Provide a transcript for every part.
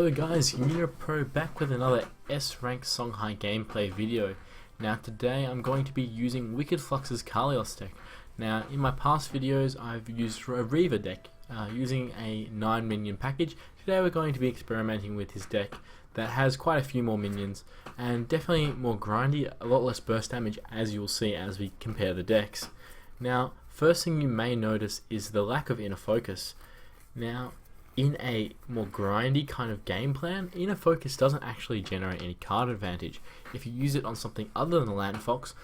Hello guys, UnoPro back with another S-Rank Songhai gameplay video. Now today I'm going to be using Wicked Flux's Kaleos deck. Now in my past videos I've used a Reaver deck using a 9 minion package. Today we're going to be experimenting with his deck that has quite a few more minions and definitely more grindy, a lot less burst damage, as you'll see as we compare the decks. Now first thing you may notice is the lack of inner focus. Now in a more grindy kind of game plan, inner focus doesn't actually generate any card advantage. If you use it on something other than the Lantern Fox,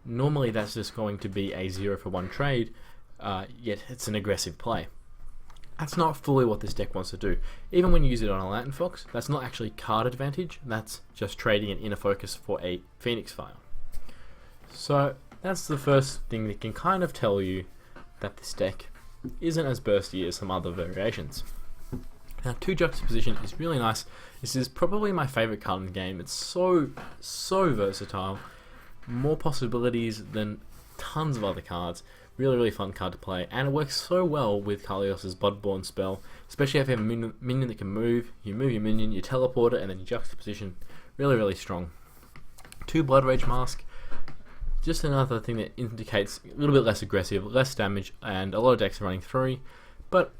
normally that's just going to be a 0-for-1 trade, yet it's an aggressive play. That's not fully what this deck wants to do. Even when you use it on a Lantern Fox, that's not actually card advantage, that's just trading an inner focus for a Phoenix Fire. So that's the first thing that can kind of tell you that this deck isn't as bursty as some other variations. Now 2 Juxtaposition is really nice. This is probably my favourite card in the game. It's so versatile. More possibilities than tons of other cards. Really fun card to play, and it works so well with Kaleos' Bloodborne spell, especially if you have a minion that can move. You move your minion, you teleport it, and then you Juxtaposition. Really strong. 2 Blood Rage Mask. Just another thing that indicates a little bit less aggressive, less damage, and a lot of decks are running 3, but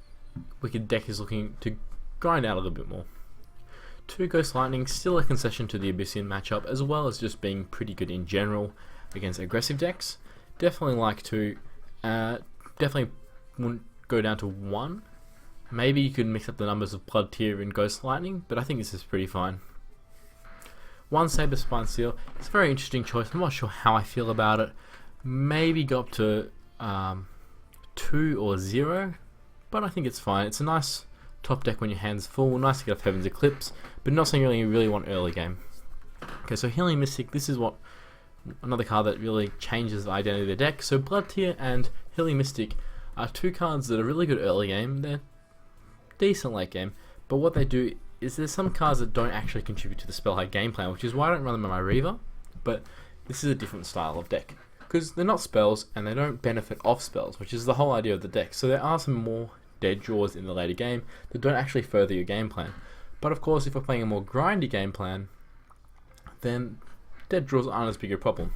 Wicked deck is looking to grind out a little bit more. 2 Ghost Lightning, still a concession to the Abyssian matchup, as well as just being pretty good in general against aggressive decks. Definitely like to, definitely wouldn't go down to 1. Maybe you could mix up the numbers of Blood Tear and Ghost Lightning, but I think this is pretty fine. 1 Saber Spine Seal, it's a very interesting choice. I'm not sure how I feel about it. Maybe go up to 2 or 0, but I think it's fine. It's a nice top deck when your hand's full, nice to get off Heaven's Eclipse, but not something you really want early game. Okay, so Healing Mystic, this is what another card that really changes the identity of the deck. So Blood Tear and Healing Mystic are 2 cards that are really good early game. They're decent late game, but what they do is there's some cards that don't actually contribute to the Spellhai game plan, which is why I don't run them in my Reaver, but this is a different style of deck, because they're not spells and they don't benefit off spells, which is the whole idea of the deck. So there are some more dead draws in the later game that don't actually further your game plan. But of course, if we're playing a more grindy game plan, then dead draws aren't as big a problem.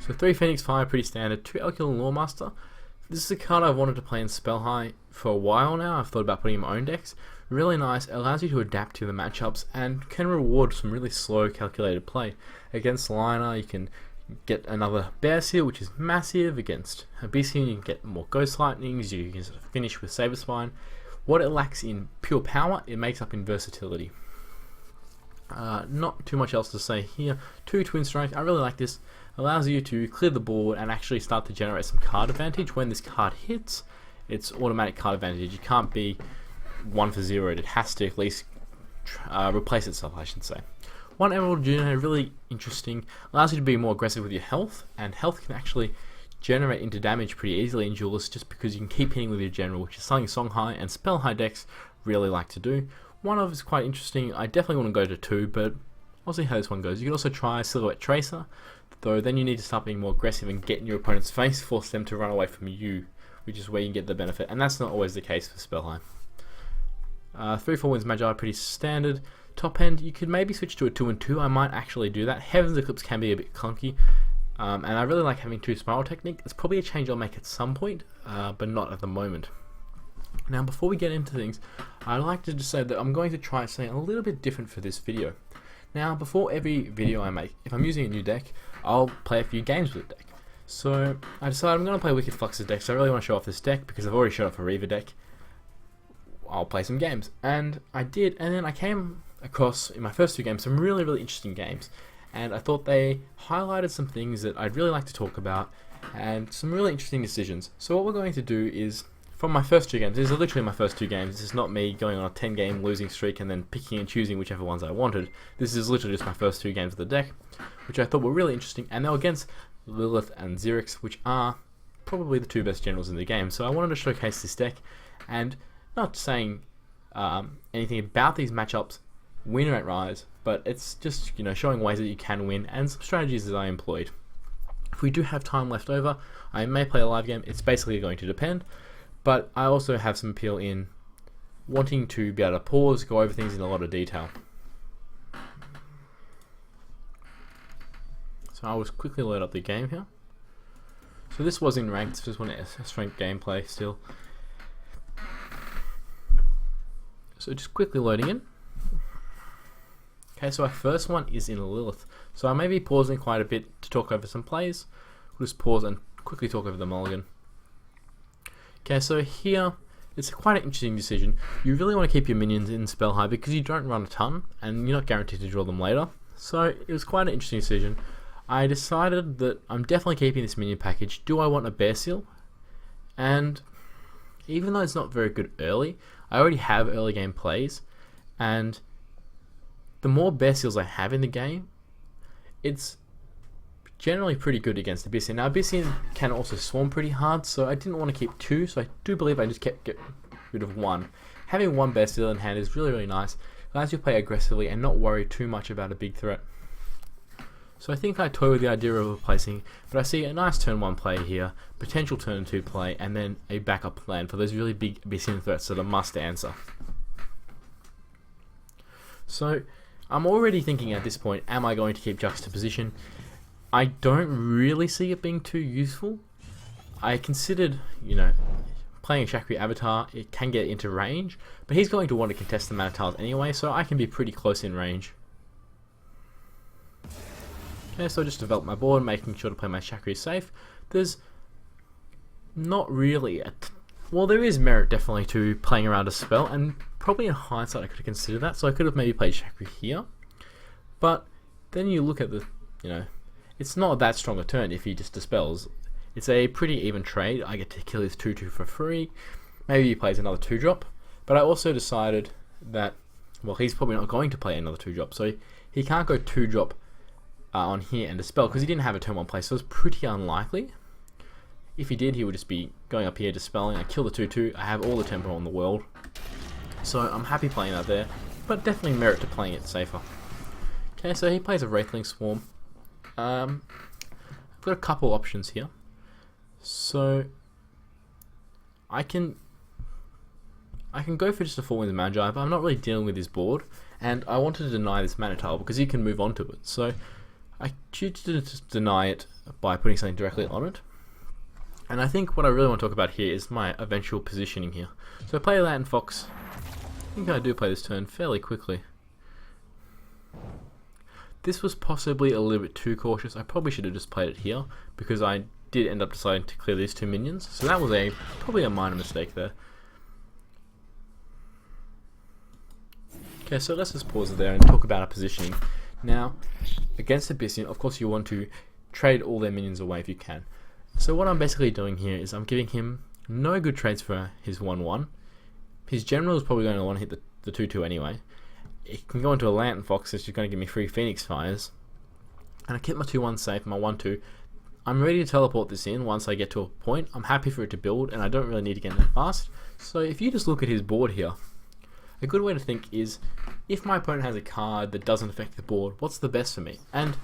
So 3 Phoenix Fire, pretty standard. 2 Elkil Lawmaster. This is a card I've wanted to play in Spellhai for a while now. I've thought about putting in my own decks. Really nice, allows you to adapt to the matchups and can reward some really slow calculated play. Against Liner you can get another Bear Seal, which is massive. Against Abyssian you can get more Ghost Lightnings, you can sort of finish with Saber Spine. What it lacks in pure power, it makes up in versatility. Not too much else to say here. 2 Twin Strike, I really like this. Allows you to clear the board and actually start to generate some card advantage. When this card hits, it's automatic card advantage. You can't be 1 for 0, it has to at least replace itself, I should say. 1 Emerald Juno, really interesting, allows you to be more aggressive with your health, and health can actually generate into damage pretty easily in duelists just because you can keep hitting with your general, which is something Songhai and Spellhai decks really like to do. 1 of is quite interesting. I definitely want to go to 2, but I'll see how this one goes. You can also try Silhouette Tracer, though then you need to start being more aggressive and get in your opponent's face, force them to run away from you, which is where you get the benefit, and that's not always the case for Spellhai. 3-4 Winds Magi, pretty standard. Top end, you could maybe switch to a 2 and 2. I might actually do that. Heaven's Eclipse can be a bit clunky, and I really like having 2 Spiral Technique. It's probably a change I'll make at some point, but not at the moment. Now before we get into things, I'd like to just say that I'm going to try something a little bit different for this video. Now before every video I make, if I'm using a new deck, I'll play a few games with the deck. So I decided I'm going to play Wicked Flux's deck, so I really want to show off this deck because I've already showed off a Reaver deck. I'll play some games, and I did, and then I came across in my first 2 games some really interesting games, and I thought they highlighted some things that I'd really like to talk about and some really interesting decisions. So what we're going to do is, from my first 2 games, these are literally my first 2 games, this is not me going on a 10 game losing streak and then picking and choosing whichever ones I wanted. This is literally just my first 2 games of the deck, which I thought were really interesting, and they were against Lilith and Xerix, which are probably the 2 best generals in the game. So I wanted to showcase this deck, and not saying anything about these matchups, win rate rise, but it's just, you know, showing ways that you can win and some strategies that I employed. If we do have time left over, I may play a live game. It's basically going to depend, but I also have some appeal in wanting to be able to pause, go over things in a lot of detail. So I will quickly load up the game here. So this was in ranked, just want S-ranked gameplay still. So just quickly loading in. Okay, so our first one is in Lilith. So I may be pausing quite a bit to talk over some plays. We'll just pause and quickly talk over the mulligan. Okay, so here, it's quite an interesting decision. You really want to keep your minions in Spellhai because you don't run a ton, and you're not guaranteed to draw them later. So it was quite an interesting decision. I decided that I'm definitely keeping this minion package. Do I want a Bear Seal? And even though it's not very good early, I already have early game plays, and the more Bear Seals I have in the game, it's generally pretty good against Abyssian. Now Abyssian can also swarm pretty hard, so I didn't want to keep two, so I do believe I just get rid of one. Having one Bear Seal in hand is really nice. Allows you to play aggressively and not worry too much about a big threat. So I think I toy with the idea of replacing, but I see a nice turn 1 play here, potential turn 2 play, and then a backup plan for those really big Abyssian threats that are must answer. So I'm already thinking at this point, am I going to keep Juxtaposition? I don't really see it being too useful. I considered, playing a Chakri Avatar, it can get into range, but he's going to want to contest the Mana Tiles anyway, so I can be pretty close in range. Okay, so I just developed my board, making sure to play my Chakri safe. There's not really well, there is merit definitely to playing around a spell, and probably in hindsight I could have considered that, so I could have maybe played Chakri here. But then you look at the, it's not that strong a turn if he just dispels. It's a pretty even trade. I get to kill his 2/2 for free. Maybe he plays another 2-drop, but I also decided that, well, he's probably not going to play another 2-drop, so he can't go 2-drop on here and dispel because he didn't have a turn 1 play, so it's pretty unlikely. If he did, he would just be going up here dispelling. I kill the 2/2. I have all the tempo in the world, so I'm happy playing that there, but definitely merit to playing it safer. Okay, so he plays a Wraithling Swarm. I've got a couple options here. So I can go for just a 4 Winds Magi, but I'm not really dealing with his board, and I wanted to deny this Mana Tile because he can move on to it. So I choose to just deny it by putting something directly on it. And I think what I really want to talk about here is my eventual positioning here. So I play Lantern Fox. I think I do play this turn fairly quickly. This was possibly a little bit too cautious. I probably should have just played it here because I did end up deciding to clear these 2 minions. So that was probably a minor mistake there. Okay, so let's just pause it there and talk about our positioning. Now, against Abyssian, of course you want to trade all their minions away if you can. So what I'm basically doing here is I'm giving him no good trades for his 1/1. His general is probably going to want to hit the 2/2 anyway. It can go into a Lantern Fox, which is going to give me 3 Phoenix Fires. And I keep my 2/1 safe, my 1/2. I'm ready to teleport this in once I get to a point. I'm happy for it to build, and I don't really need to get that fast. So if you just look at his board here, a good way to think is, if my opponent has a card that doesn't affect the board, what's the best for me? And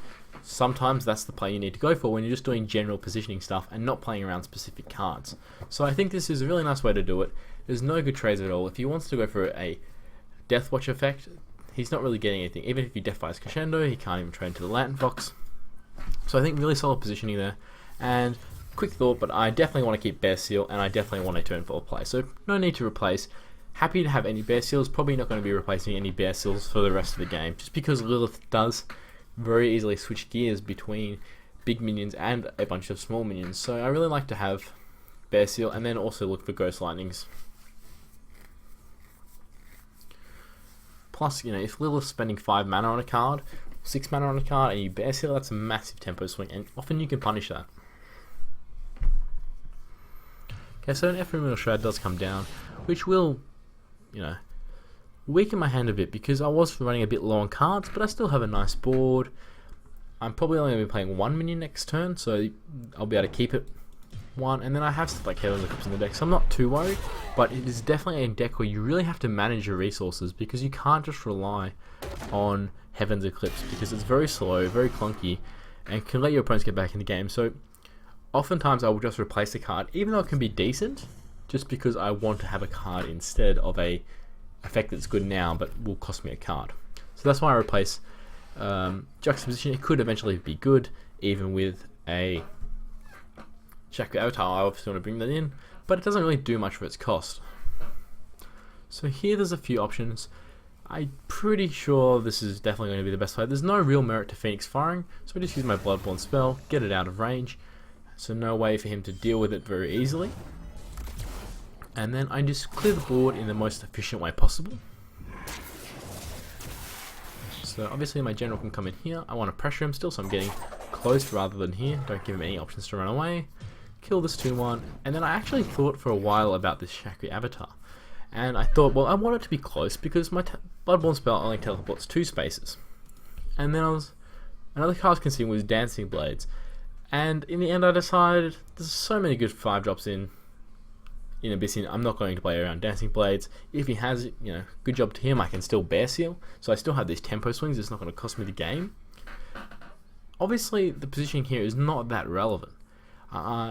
sometimes that's the play you need to go for when you're just doing general positioning stuff and not playing around specific cards. So I think this is a really nice way to do it. There's no good trades at all. If he wants to go for a Deathwatch effect, he's not really getting anything. Even if he Deathfire's Crescendo, he can't even trade into the Lantern Fox. So I think really solid positioning there. And quick thought, but I definitely want to keep Bear Seal, and I definitely want a turn 4 play. So no need to replace. Happy to have any Bear Seals. Probably not going to be replacing any Bear Seals for the rest of the game, just because Lilith does very easily switch gears between big minions and a bunch of small minions. So I really like to have Bear Seal and then also look for Ghost Lightnings. Plus, if Lilith's spending 5 mana on a card, 6 mana on a card, and you Bear Seal, that's a massive tempo swing, and often you can punish that. Okay, so an Ephemeral Shroud does come down, which will, weaken my hand a bit because I was running a bit low on cards, but I still have a nice board. I'm probably only going to be playing 1 minion next turn, so I'll be able to keep it 1, and then I have stuff like Heavenly Eclipse in the deck, so I'm not too worried, but it is definitely a deck where you really have to manage your resources because you can't just rely on Heaven's Eclipse because it's very slow, very clunky, and can let your opponents get back in the game. So oftentimes I will just replace the card, even though it can be decent, just because I want to have a card instead of a effect that's good now, but will cost me a card. So that's why I replace Juxtaposition. It could eventually be good, even with a Shaku Avatar. I obviously want to bring that in, but it doesn't really do much for its cost. So here there's a few options. I'm pretty sure this is definitely going to be the best play. There's no real merit to Phoenix firing, so I just use my Bloodborne spell, get it out of range, so no way for him to deal with it very easily. And then I just clear the board in the most efficient way possible. So obviously my general can come in here. I want to pressure him still, so I'm getting close rather than here. Don't give him any options to run away. Kill this 2-1, and then I actually thought for a while about this Shaku Avatar. And I thought, well, I want it to be close because my Bloodborne spell only teleports 2 spaces. And then another card I was considering was Dancing Blades. And in the end I decided, there's so many good 5-drops in Abyssin, I'm not going to play around Dancing Blades. If he has, good job to him, I can still Bear Seal. So I still have these tempo swings, it's not going to cost me the game. Obviously, the positioning here is not that relevant.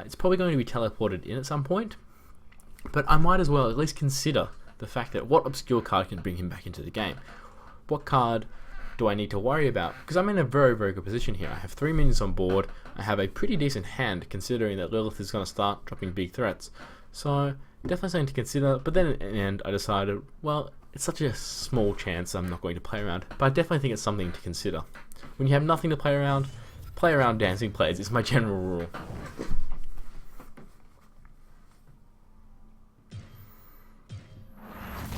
It's probably going to be teleported in at some point. But I might as well at least consider the fact that what obscure card can bring him back into the game? What card do I need to worry about? Because I'm in a very, very good position here. I have 3 minions on board. I have a pretty decent hand considering that Lilith is going to start dropping big threats. So definitely something to consider. But then in the end I decided, well, it's such a small chance I'm not going to play around. But I definitely think it's something to consider. When you have nothing to play around Dancing Blades is my general rule.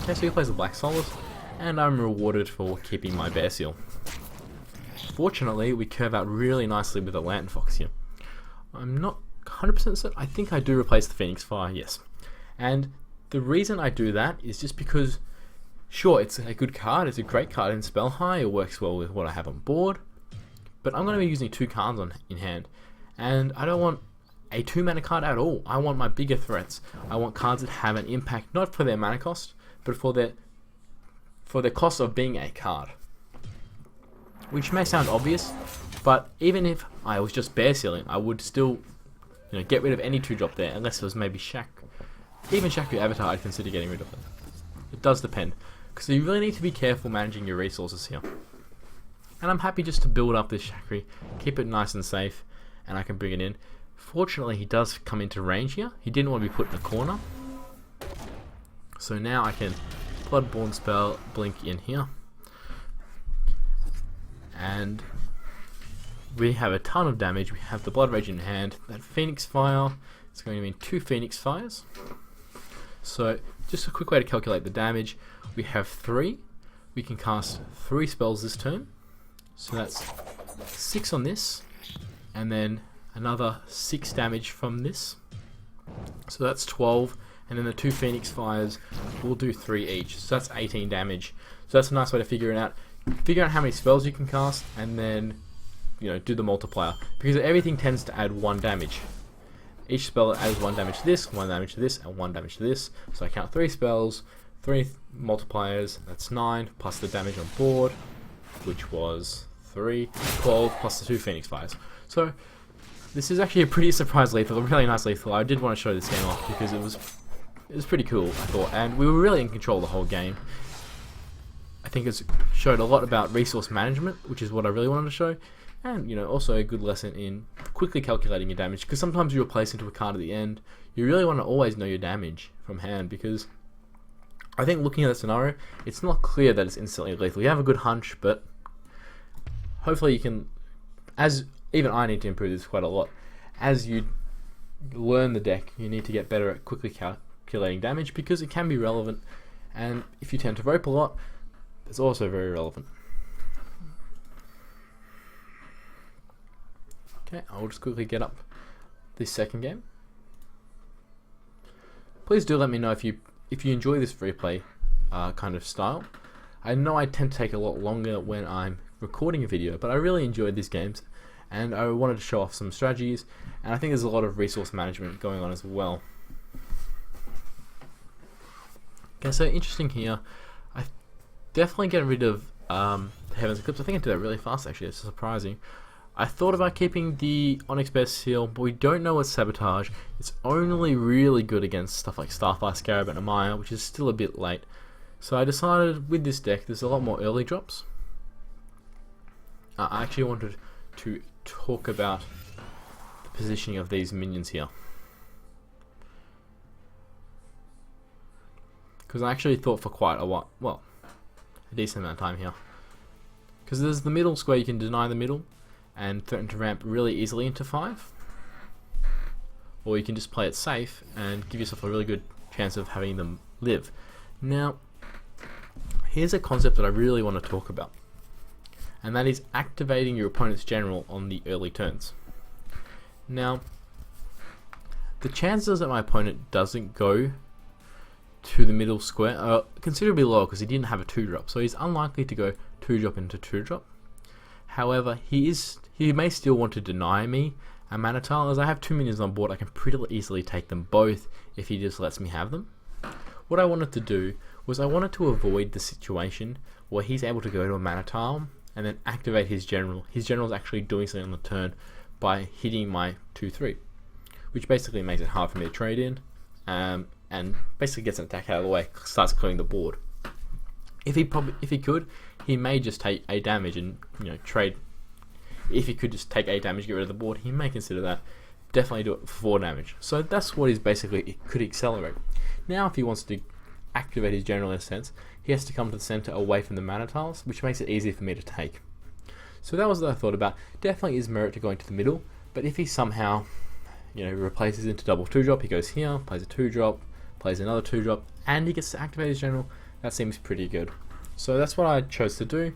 Okay, so he plays the Black Solace, and I'm rewarded for keeping my Bear Seal. Fortunately, we curve out really nicely with the Lantern Fox here. I'm not 100% certain. I think I do replace the Phoenix Fire, yes. And the reason I do that is just because, sure, it's a good card, it's a great card in Spellhai, it works well with what I have on board, but I'm going to be using 2 cards in hand, and I don't want a 2-mana card at all. I want my bigger threats. I want cards that have an impact, not for their mana cost, but for the cost of being a card. Which may sound obvious, but even if I was just Bear Sealing, I would still get rid of any 2-drop there, unless it was maybe even Shaku Avatar I'd consider getting rid of it. It does depend, because you really need to be careful managing your resources here. And I'm happy just to build up this Shaku, keep it nice and safe, and I can bring it in. Fortunately, he does come into range here. He didn't want to be put in a corner. So now I can Bloodborne spell, blink in here. And we have a ton of damage. We have the Blood Rage in hand. That Phoenix Fire is going to mean 2 Phoenix Fires. So just a quick way to calculate the damage. We have 3. We can cast 3 spells this turn. So that's 6 on this. And then another 6 damage from this. So that's 12. And then the 2 Phoenix Fires will do 3 each. So that's 18 damage. So that's a nice way to figure it out. Figure out how many spells you can cast, and then do the multiplier. Because everything tends to add 1 damage. Each spell adds 1 damage to this, 1 damage to this, and 1 damage to this. So I count 3 spells, 3 multipliers, that's 9, plus the damage on board, which was 3, 12, plus the 2 Phoenix Fires. So this is actually a pretty surprise lethal, a really nice lethal. I did want to show this game off because it was pretty cool, I thought, and we were really in control the whole game. I think it's showed a lot about resource management, which is what I really wanted to show, and also a good lesson in quickly calculating your damage, because sometimes you replace into a card at the end. You really want to always know your damage from hand, because I think looking at the scenario, it's not clear that it's instantly lethal. You have a good hunch, but hopefully you can, as even I need to improve this quite a lot, as you learn the deck, you need to get better at quickly calculating damage, because it can be relevant, and if you tend to rope a lot, it's also very relevant. Okay, I'll just quickly get up this second game. Please do let me know if you enjoy this free play kind of style. I know I tend to take a lot longer when I'm recording a video, but I really enjoyed these games, and I wanted to show off some strategies, and I think there's a lot of resource management going on as well. Okay, so interesting here. I definitely get rid of the Heaven's Eclipse. I think I did that really fast actually, it's surprising. I thought about keeping the Onyx Bear Seal, but we don't know what's Sabotage. It's only really good against stuff like Starfire, Scarab, and Amaya, which is still a bit late. So I decided with this deck there's a lot more early drops. I actually wanted to talk about the positioning of these minions here, because I actually thought for quite a while, well, a decent amount of time here, because there's the middle square. You can deny the middle and threaten to ramp really easily into 5, or you can just play it safe and give yourself a really good chance of having them live. Now, here's a concept that I really want to talk about, and that is activating your opponent's general on the early turns. Now, the chances that my opponent doesn't go to the middle square are considerably lower because he didn't have a 2-drop, so he's unlikely to go 2-drop into 2-drop. However, he may still want to deny me a mana tile. As I have 2 minions on board, I can pretty easily take them both if he just lets me have them. What I wanted to do was I wanted to avoid the situation where he's able to go to a mana tile and then activate his general. His general is actually doing something on the turn by hitting my 2/3, which basically makes it hard for me to trade in, and basically gets an attack out of the way, starts clearing the board. If he could, he may just take 8 damage and trade. If he could just take 8 damage, get rid of the board, he may consider that. Definitely do it for 4 damage. So that's what he's basically, it could accelerate. Now if he wants to activate his general in a sense, he has to come to the center away from the mana tiles, which makes it easy for me to take. So that was what I thought about. Definitely is merit to going to the middle, but if he somehow replaces into double 2-drop, he goes here, plays a 2-drop, plays another 2-drop, and he gets to activate his general, that seems pretty good. So that's what I chose to do.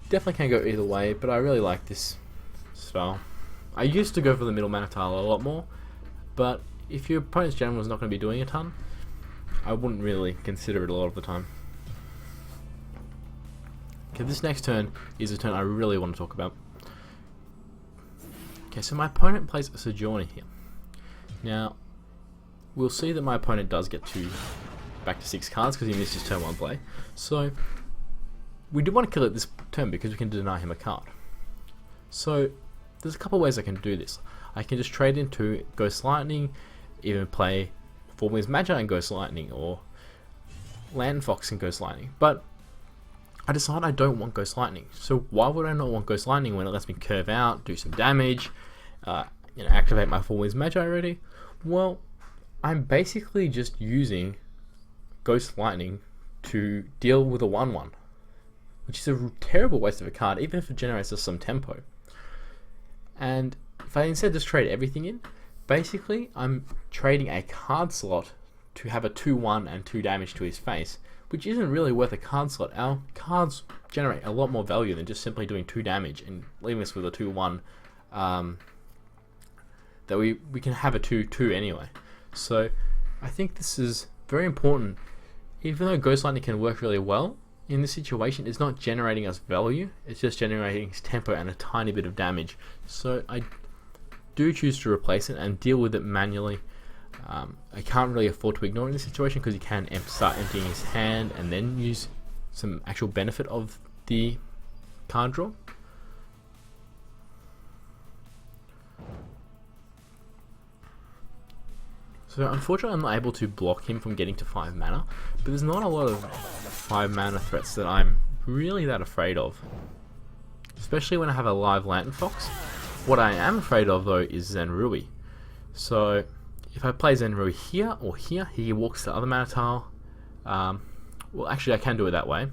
Definitely can go either way, but I really like this style. I used to go for the middle mana tile a lot more, but if your opponent's general is not going to be doing a ton, I wouldn't really consider it a lot of the time. Okay, this next turn is a turn I really want to talk about. Okay, so my opponent plays a Sojourner here. Now, we'll see that my opponent does get back to 6 cards because he missed his turn 1 play. So, we do want to kill it this turn because we can deny him a card. So, there's a couple ways I can do this. I can just trade into Ghost Lightning, even play 4 Wings Magi and Ghost Lightning, or Land Fox and Ghost Lightning. But I decide I don't want Ghost Lightning. So why would I not want Ghost Lightning when it lets me curve out, do some damage, activate my 4 Wings Magi already? Well, I'm basically just using Ghost Lightning to deal with a 1/1, which is a terrible waste of a card, even if it generates us some tempo. And if I instead just trade everything in, basically I'm trading a card slot to have a 2/1 and 2 damage to his face, which isn't really worth a card slot. Our cards generate a lot more value than just simply doing 2 damage and leaving us with a 2/1 that we can have a 2/2 anyway. So I think this is very important. Even though Ghost Lightning can work really well, in this situation it's not generating us value, it's just generating tempo and a tiny bit of damage. So I do choose to replace it and deal with it manually. I can't really afford to ignore it in this situation because he can start emptying his hand and then use some actual benefit of the card draw. So unfortunately I'm not able to block him from getting to 5 mana, but there's not a lot of 5 mana threats that I'm really that afraid of, especially when I have a live Lantern Fox. What I am afraid of though is Zenrui. So if I play Zenrui here or here, he walks the other mana tile. Well, actually I can do it that way.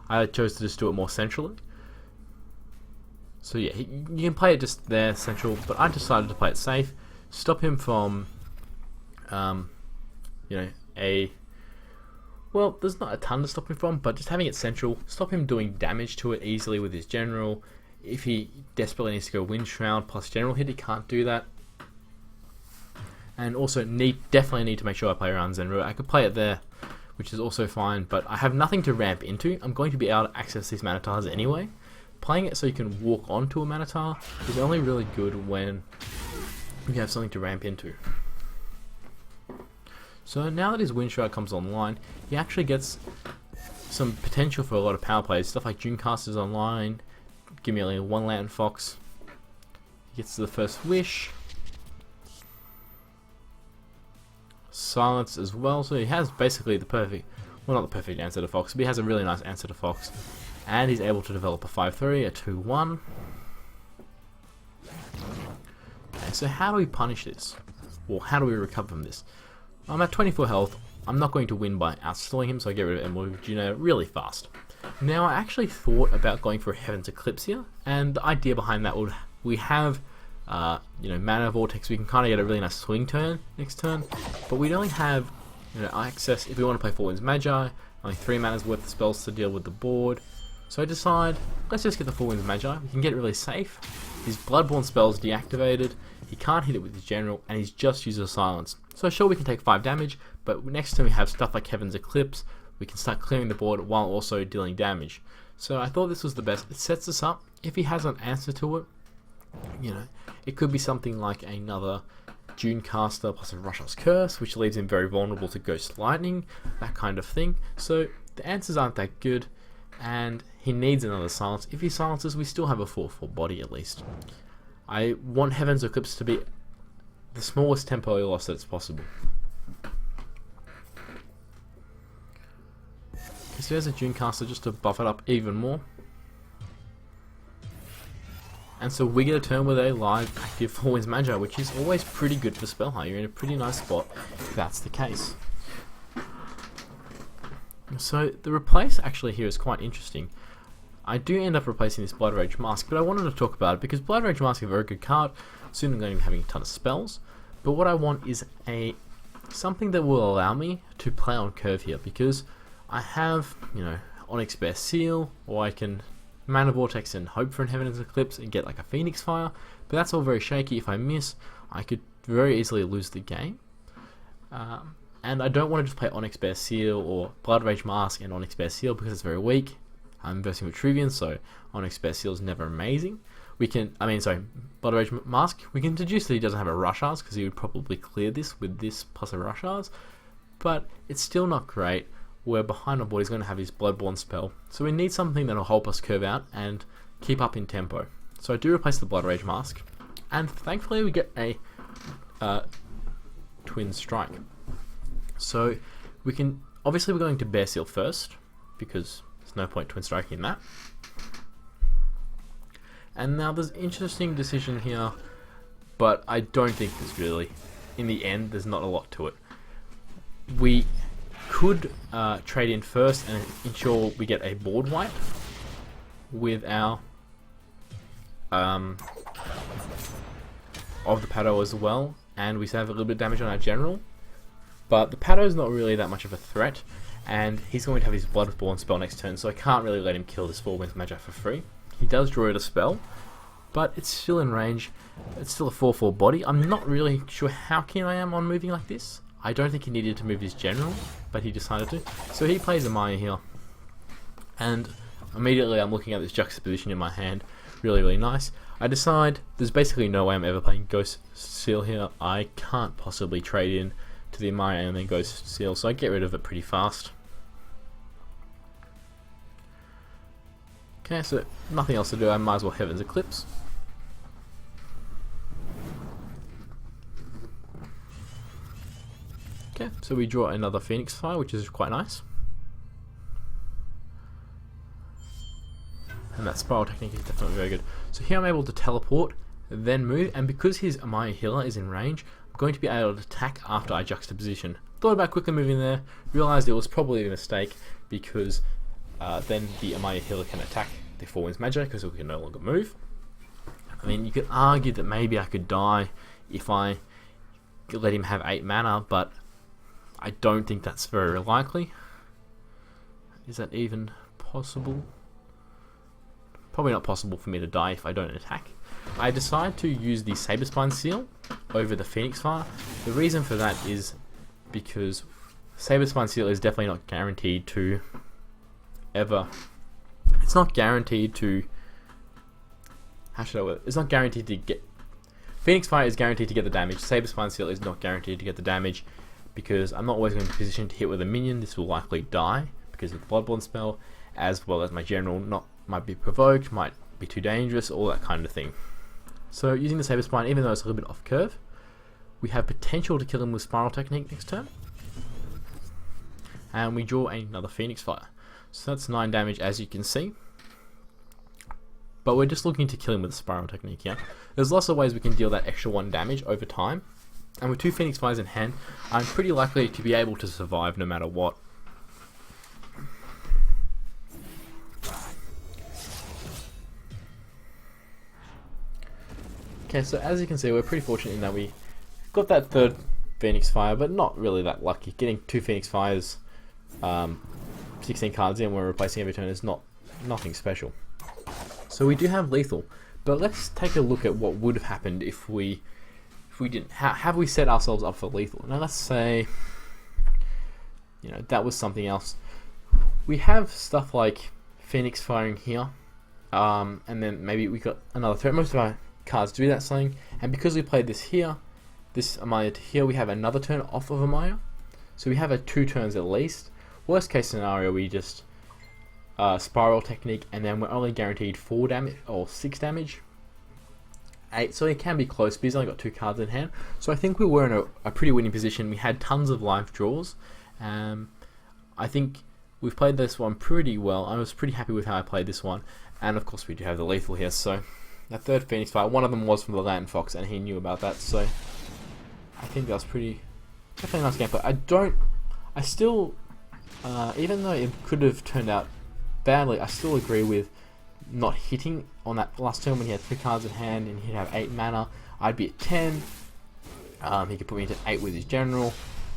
I chose to just do it more centrally. So yeah, you can play it just there central, but I decided to play it safe, stop him from well, there's not a ton to stop him from, but just having it central, stop him doing damage to it easily with his general. If he desperately needs to go Wind Shroud plus general hit, he can't do that. And also definitely need to make sure I play around Zenrui. I could play it there, which is also fine, but I have nothing to ramp into. I'm going to be able to access these mana tiles anyway. Playing it so you can walk onto a mana tile is only really good when you have something to ramp into. So now that his Wind Shroud comes online, he actually gets some potential for a lot of power plays. Stuff like Dunecasters online, give me only 1 Lantern Fox. He gets to the first wish. Silence as well, so he has basically the perfect well, not the perfect answer to Fox, but he has a really nice answer to Fox. And he's able to develop a 5-3, a 2-1. Okay, so how do we punish this? Or how do we recover from this? I'm at 24 health. I'm not going to win by outstalling him, so I get rid of Emerald Juno really fast. Now, I actually thought about going for a Heaven's Eclipse here, and the idea behind that would we have Mana Vortex. We can kind of get a really nice swing turn next turn, but we'd only have access if we want to play 4 Winds Magi. Only 3 mana's worth of spells to deal with the board. So I decide, let's just get the 4 Winds Magi. We can get it really safe. His Bloodborne spell's deactivated. He can't hit it with his general, and he's just used a silence. So sure, we can take 5 damage, but next time we have stuff like Heaven's Eclipse, we can start clearing the board while also dealing damage. So I thought this was the best. It sets us up. If he has an answer to it, it could be something like another Dunecaster plus a Rush's Curse, which leaves him very vulnerable to Ghost Lightning, that kind of thing. So the answers aren't that good, and he needs another silence. If he silences, we still have a 4/4 body at least. I want Heaven's Eclipse to be the smallest temporary loss that's possible. So there's a Dunecaster just to buff it up even more. And so we get a turn with a live active 4 Winds Magi, which is always pretty good for Spellhai. You're in a pretty nice spot if that's the case. So the replace actually here is quite interesting. I do end up replacing this Blood Rage Mask, but I wanted to talk about it because Blood Rage Mask is a very good card. Soon I'm going to be having a ton of spells, but what I want is something that will allow me to play on curve here, because I have Onyx Bear Seal, or I can Mana Vortex and hope for an Heaven's Eclipse and get like a Phoenix Fire, but that's all very shaky. If I miss, I could very easily lose the game. And I don't want to just play Onyx Bear Seal or Blood Rage Mask and Onyx Bear Seal because it's very weak. I'm versing with Trivian, so Onyx Bear Seal is never amazing. Blood Rage Mask, we can deduce that he doesn't have a Rushars because he would probably clear this with this plus a Rushars, but it's still not great. Where behind our board he's going to have his Bloodborne spell, so we need something that will help us curve out and keep up in tempo. So I do replace the Blood Rage Mask, and thankfully we get a Twin Strike. So we can, obviously we're going to Bear Seal first, because there's no point Twin Striking that. And now there's an interesting decision here, but I don't think there's really, in the end, there's not a lot to it. We could trade in first and ensure we get a board wipe with our of the Pado as well, and we save a little bit of damage on our general, but the Pado is not really that much of a threat, and he's going to have his Bloodborne spell next turn, so I can't really let him kill this 4 Winds Magi for free. He does draw it a spell, but it's still in range. It's still a 4/4 body. I'm not really sure how keen I am on moving like this. I don't think he needed to move his general, but he decided to. So he plays a Maya here, and immediately I'm looking at this juxtaposition in my hand. Really, really nice. I decide there's basically no way I'm ever playing Ghost Seal here. I can't possibly trade in to the Maya and then Ghost Seal, so I get rid of it pretty fast. Okay, so nothing else to do. I might as well Heaven's Eclipse. Okay, so we draw another Phoenix Fire, which is quite nice. And that Spiral Technique is definitely very good. So here I'm able to teleport, then move, and because his Amaya Healer is in range, I'm going to be able to attack after I juxtaposition. Thought about quickly moving there, realized it was probably a mistake, because then the Amaya Healer can attack the 4 Winds Magi because we can no longer move. I mean, you could argue that maybe I could die if I let him have 8 mana, but I don't think that's very likely. Is that even possible? Probably not possible for me to die if I don't attack. I decide to use the Saberspine Seal over the Phoenix Fire. The reason for that is because Saberspine Seal is definitely not guaranteed to ever. It's not guaranteed to. How should I word it? It's not guaranteed to get. Phoenix Fire is guaranteed to get the damage. Saberspine Seal is not guaranteed to get the damage, because I'm not always going to be positioned to hit with a minion. This will likely die because of the Bloodborne spell, as well as my general might be provoked, might be too dangerous, all that kind of thing. So using the Saberspine, even though it's a little bit off curve, we have potential to kill him with Spiral Technique next turn. and we draw another Phoenix Fire. So that's 9 damage, as you can see. But we're just looking to kill him with a Spiral technique here. There's lots of ways we can deal that extra 1 damage over time. And with 2 Phoenix Fires in hand, I'm pretty likely to be able to survive no matter what. Okay, so as you can see, we're pretty fortunate in that we got that 3rd Phoenix Fire, but not really that lucky. Getting 2 Phoenix Fires, 16 cards in, we're replacing every turn is nothing special. So we do have lethal, but let's take a look at what would have happened if we didn't. Have we set ourselves up for lethal? Now let's say, that was something else. We have stuff like Phoenix firing here, and then maybe we got another threat. Most of our cards do that something, and because we played this here, this Amaya to here, we have another turn off of Amaya, so we have 2 turns at least. Worst case scenario, we just Spiral technique, and then we're only guaranteed 4 damage or 6 damage. 8, so it can be close, but he's only got 2 cards in hand. So I think we were in a pretty winning position. We had tons of life draws. I think we've played this one pretty well. I was pretty happy with how I played this one, and of course we do have the lethal here. So that 3rd Phoenix Fire, one of them was from the Lantern Fox, and he knew about that. So I think that was definitely nice gameplay. I still, even though it could have turned out badly, I still agree with not hitting on that last turn when he had 3 cards in hand and he'd have 8 mana. I'd be at 10. He could put me into 8 with his general.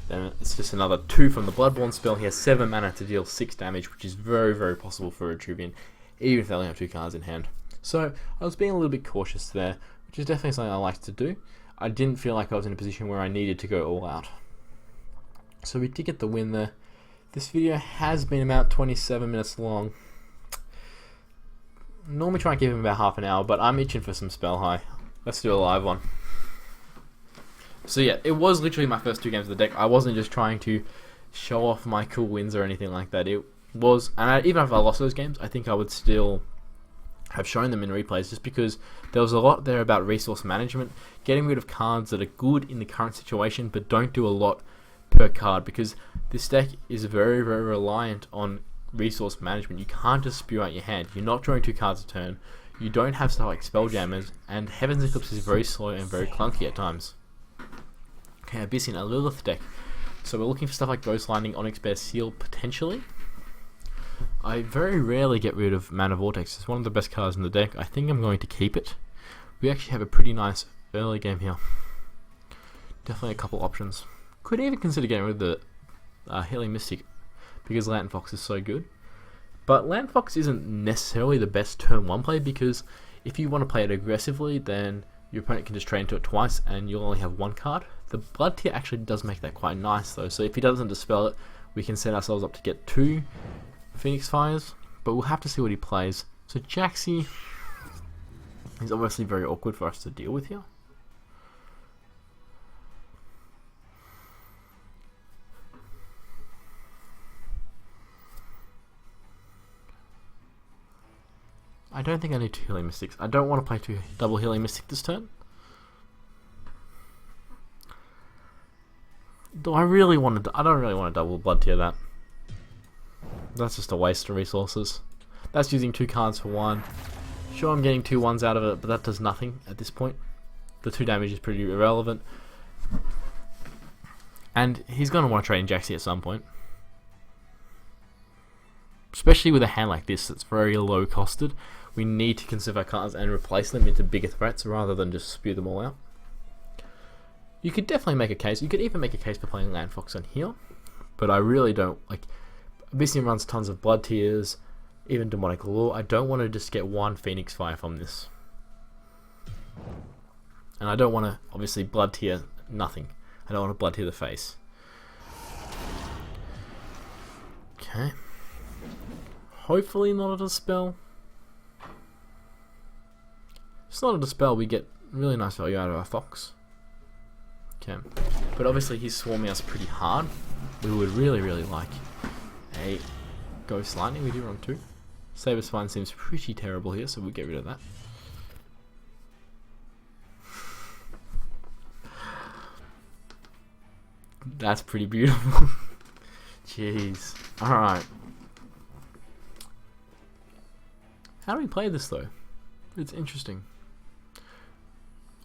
Then it's just another 2 from the Bloodborne spell. He has 7 mana to deal 6 damage, which is very, very possible for a Truvian, even if they only have 2 cards in hand. So I was being a little bit cautious there, which is definitely something I like to do. I didn't feel like I was in a position where I needed to go all out. So we did get the win there. This video has been about 27 minutes long. Normally try and give him about half an hour, but I'm itching for some Spellhai. Let's do a live one. So yeah, it was literally my first 2 games of the deck. I wasn't just trying to show off my cool wins or anything like that. It was, and even if I lost those games, I think I would still have shown them in replays, just because there was a lot there about resource management, getting rid of cards that are good in the current situation but don't do a lot per card, because this deck is very, very reliant on resource management. You can't just spew out your hand. You're not drawing 2 cards a turn. You don't have stuff like Spelljammers, and Heaven's Eclipse is very slow and very clunky at times. Okay, Abyssian, a Lilith deck. So we're looking for stuff like Ghost Lightning, Onyx Bear Seal, potentially. I very rarely get rid of Mana Vortex. It's one of the best cards in the deck. I think I'm going to keep it. We actually have a pretty nice early game here. Definitely a couple options. Could even consider getting rid of the Healing Mystic, because Lantern Fox is so good. But Lantern Fox isn't necessarily the best turn 1 play, because if you want to play it aggressively, then your opponent can just trade into it twice and you'll only have 1 card. The Blood Tier actually does make that quite nice though, so if he doesn't dispel it, we can set ourselves up to get 2 Phoenix Fires, but we'll have to see what he plays. So Jaxi is obviously very awkward for us to deal with here. I don't think I need 2 Healing Mystics. I don't want to play 2 double Healing Mystic this turn. Do I really want to? I don't really want to double Blood Tier that. That's just a waste of resources. That's using 2 cards for 1. Sure, I'm getting 2 1s out of it, but that does nothing at this point. The 2 damage is pretty irrelevant. And he's going to want to trade in Jaxi at some point. Especially with a hand like this that's very low costed. We need to conserve our cards and replace them into bigger threats rather than just spew them all out. You could definitely make a case. You could even make a case for playing Lantern Fox on here. But I really don't like. Abyssian runs tons of Blood Tiers, even Demonic Law. I don't want to just get 1 Phoenix Fire from this. And I don't want to, obviously, Blood Tier nothing. I don't want to Blood Tier the face. Okay. Hopefully not a Dispel. If it's not a Dispel, we get really nice value out of our Fox. Okay. But obviously he's swarming us pretty hard. We would really, really like a Ghost Lightning. We do run 2. Saber Spine seems pretty terrible here, so we'll get rid of that. That's pretty beautiful. Jeez. Alright. How do we play this though? It's interesting.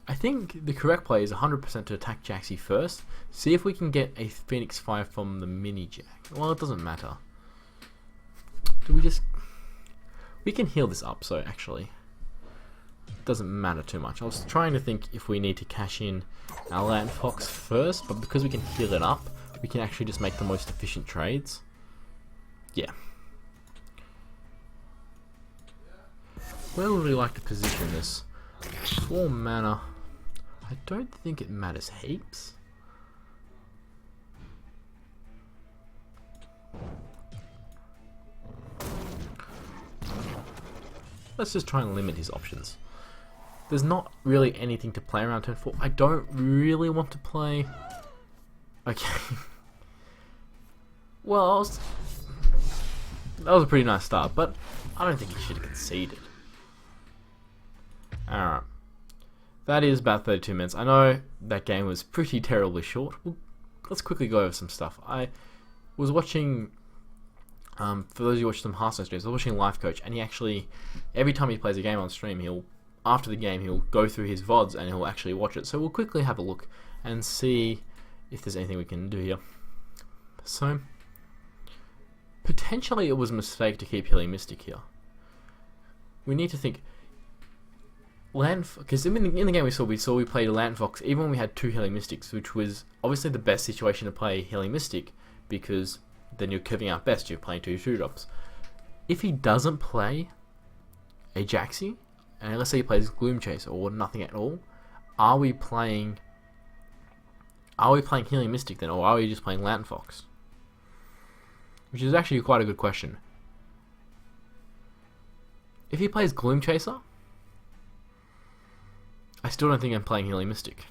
I think the correct play is 100% to attack Jaxi first. See if we can get a Phoenix Fire from the mini Jack. Well, it doesn't matter. Do we just... We can heal this up, so actually... It doesn't matter too much. I was trying to think if we need to cash in our Land Fox first, but because we can heal it up, we can actually just make the most efficient trades. Yeah. Where would we like to position this? 4 mana. I don't think it matters heaps. Let's just try and limit his options. There's not really anything to play around turn 4. I don't really want to play... Okay. Well, that was a pretty nice start, but I don't think he should have conceded. Alright. That is about 32 minutes. I know that game was pretty terribly short. Well, let's quickly go over some stuff. I was watching... for those of you who watch some Hearthstone streams, I was watching Life Coach, and he actually... Every time he plays a game on stream, after the game, he'll go through his VODs and he'll actually watch it. So we'll quickly have a look and see if there's anything we can do here. So... Potentially it was a mistake to keep Healing Mystic here. We need to think... Because in the game we played a Land Fox even when we had 2 Healing Mystics, which was obviously the best situation to play Healing Mystic, because then you're curving out best, you're playing 2 2-drops. If he doesn't play a Jaxi, and let's say he plays Gloom Chaser or nothing at all, are we playing Healing Mystic then, or are we just playing Land Fox? Which is actually quite a good question. If he plays Gloom Chaser, I still don't think I'm playing Healing Mystic.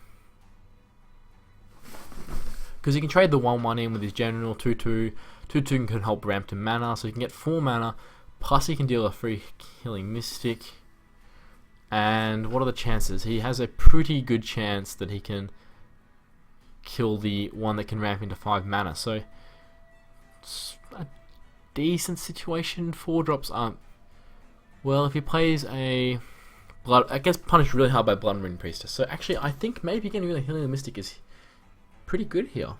Because he can trade the 1/1 in with his General, 2/2. 2/2 can help ramp to mana, so he can get 4 mana, plus he can deal a free Healing Mystic. And what are the chances? He has a pretty good chance that he can kill the one that can ramp into 5 mana, so it's a decent situation. 4-drops aren't... Well, if he plays a... I guess punished really hard by Blood and Wind Priestess. So actually, I think maybe getting rid of Healing Mystic is pretty good here.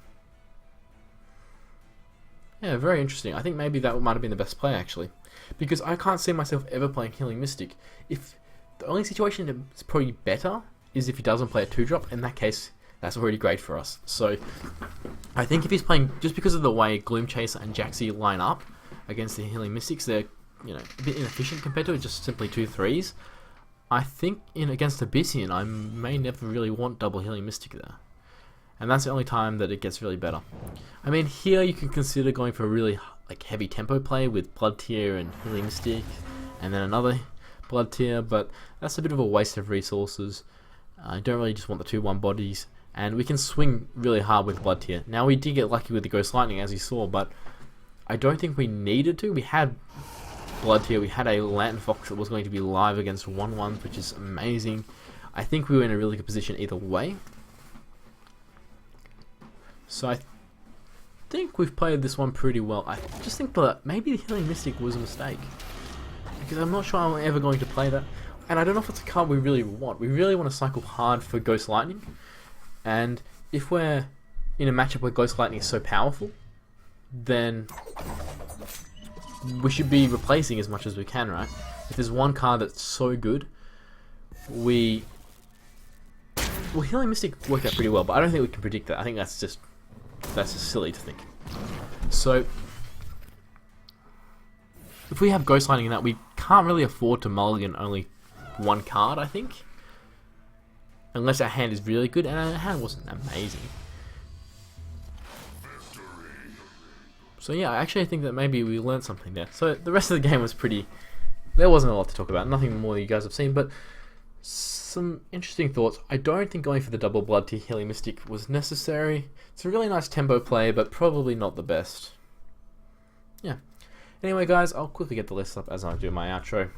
Yeah, very interesting. I think maybe that might have been the best play actually, because I can't see myself ever playing Healing Mystic. If the only situation that's probably better is if he doesn't play a 2-drop. In that case, that's already great for us. So I think if he's playing, just because of the way Gloom Chaser and Jaxi line up against the Healing Mystics, they're a bit inefficient compared to just simply 2 3s. I think against Abyssian, I may never really want double Healing Mystic there. And that's the only time that it gets really better. I mean, here you can consider going for a really heavy tempo play with Blood Tier and Healing Mystic, and then another Blood Tier, but that's a bit of a waste of resources. I don't really just want the 2/1 bodies, and we can swing really hard with Blood Tier. Now, we did get lucky with the Ghost Lightning, as you saw, but I don't think we needed to. We had Blood Tier, we had a Lantern Fox that was going to be live against 1/1s, which is amazing. I think we were in a really good position either way. So I think we've played this one pretty well. I just think that maybe the Healing Mystic was a mistake, because I'm not sure I'm ever going to play that. And I don't know if it's a card we really want. We really want to cycle hard for Ghost Lightning. And if we're in a matchup where Ghost Lightning is so powerful, then we should be replacing as much as we can, right? If there's one card that's so good, Healing Mystic worked out pretty well, but I don't think we can predict that. I think that's just silly to think. So if we have Ghost Lightning in that, we can't really afford to mulligan only one card, I think. Unless our hand is really good, and our hand wasn't amazing. So yeah, I actually think that maybe we learned something there. So the rest of the game was pretty... There wasn't a lot to talk about, nothing more you guys have seen, but some interesting thoughts. I don't think going for the double Blood Tier Healing Mystic was necessary. It's a really nice tempo play, but probably not the best. Yeah. Anyway guys, I'll quickly get the list up as I do my outro.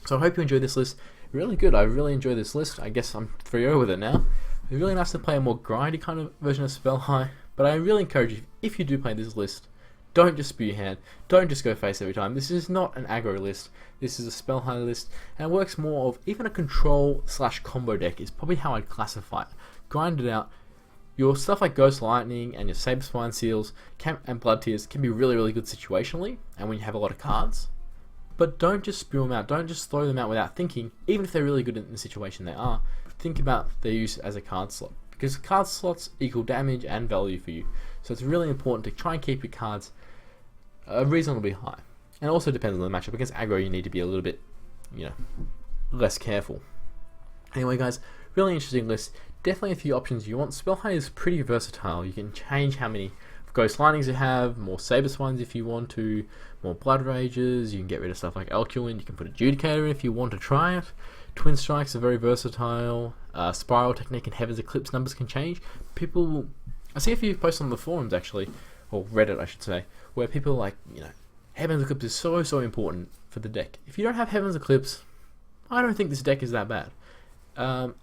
So I hope you enjoyed this list. Really good, I really enjoy this list. I guess I'm 3-0 with it now. It's really nice to play a more grindy kind of version of Spellhai, but I really encourage you, if you do play this list, Don't just spew your hand. Don't just go face every time. This is not an aggro list. This is a Spellhai list, and it works more of even a control / combo deck is probably how I'd classify it. Grind it out. Your stuff like Ghost Lightning and your Saber Spine Seals and Blood Tears can be really good situationally, and when you have a lot of cards. But don't just spew them out. Don't just throw them out without thinking. Even if they're really good in the situation they are, think about their use as a card slot, because card slots equal damage and value for you. So it's really important to try and keep your cards reasonably high. And it also depends on the matchup. Against aggro, you need to be a little bit, less careful. Anyway, guys, really interesting list. Definitely a few options you want. Spellhai is pretty versatile. You can change how many Ghost Lightnings you have, more Saber Spines if you want to, more Blood Rages. You can get rid of stuff like Elcuin. You can put Adjudicator in if you want to try it. Twin Strikes are very versatile. Spiral Technique and Heaven's Eclipse numbers can change. I see a few posts on the forums actually, or Reddit I should say, where people are like, Heaven's Eclipse is so important for the deck. If you don't have Heaven's Eclipse, I don't think this deck is that bad.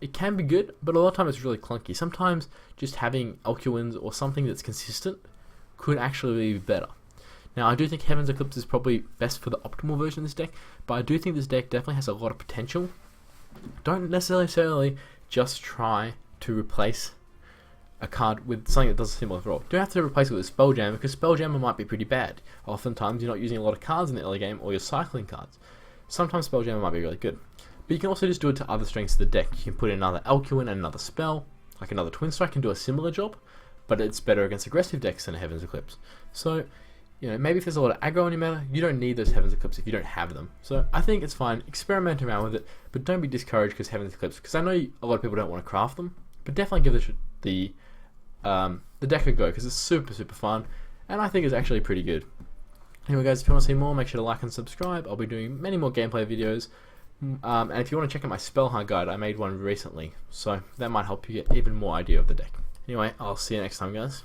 It can be good, but a lot of times it's really clunky. Sometimes just having Elcuins or something that's consistent could actually be better. Now, I do think Heaven's Eclipse is probably best for the optimal version of this deck, but I do think this deck definitely has a lot of potential. Don't necessarily just try to replace a card with something that does a similar role. Don't have to replace it with a Spelljammer, because Spelljammer might be pretty bad. Oftentimes you're not using a lot of cards in the early game, or you're cycling cards. Sometimes Spelljammer might be really good. But you can also just do it to other strengths of the deck. You can put in another Elcuin and another spell, like another Twin Strike can do a similar job, but it's better against aggressive decks than a Heaven's Eclipse. So, maybe if there's a lot of aggro on your meta, you don't need those Heaven's Eclipse if you don't have them. So I think it's fine. Experiment around with it, but don't be discouraged because Heaven's Eclipse, because I know a lot of people don't want to craft them, but definitely give the deck a go, because it's super fun, and I think it's actually pretty good. Anyway, guys, if you want to see more, make sure to like and subscribe. I'll be doing many more gameplay videos. And if you want to check out my Spellhai guide, I made one recently, so that might help you get even more idea of the deck. Anyway, I'll see you next time, guys.